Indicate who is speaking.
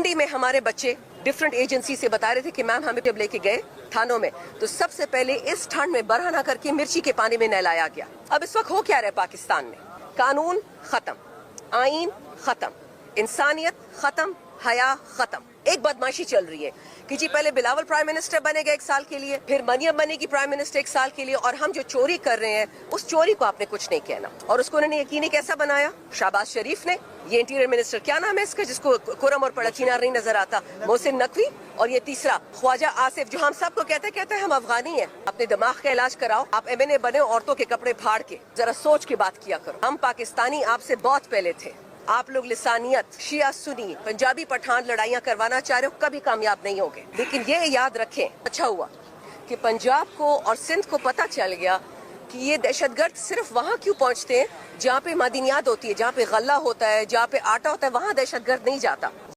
Speaker 1: पिंडी में हमारे बच्चे डिफरेंट एजेंसी से बता रहे थे कि मैम हमें जब लेके गए थानों में तो सबसे पहले इस ठंड में बरहना करके मिर्ची के पानी में नहलाया गया। अब इस वक्त हो क्या रहा है पाकिस्तान में? कानून खत्म, आईन खत्म, इंसानियत खत्म, हया खत्म। एक बदमाशी चल रही है कि जी पहले बिलावल प्राइम मिनिस्टर बनेगा 1 साल के लिए, फिर मरियम बनेगी प्राइम मिनिस्टर 1 साल के लिए, और हम जो चोरी कर रहे हैं उस चोरी को आपने कुछ नहीं कहना। और उसको उन्होंने यकीनी कैसा बनाया? शहबाज शरीफ ने, ये इंटीरियर मिनिस्टर क्या नाम है इसका जिसको कुरम और पड़चीना नहीं नजर आता, मोहसिन नकवी, और ये तीसरा ख्वाजा आसिफ जो हम सबको कहते हैं हम अफगानी हैं। अपने दिमाग का इलाज कराओ। आप MNA बने औरतों के कपड़े फाड़ के, जरा सोच के बात किया करो। हम पाकिस्तानी आपसे बहुत पहले थे। आप लोग लिसानियत, शिया सुनी, पंजाबी पठान लड़ाइयाँ करवाना चाह रहे हो, कभी कामयाब नहीं होगे। लेकिन ये याद रखें, अच्छा हुआ कि पंजाब को और सिंध को पता चल गया कि ये दहशतगर्द सिर्फ वहाँ क्यों पहुँचते हैं जहाँ पे मादनियात होती है, जहाँ पे गल्ला होता है, जहाँ पे आटा होता है, वहाँ दहशतगर्द नहीं जाता।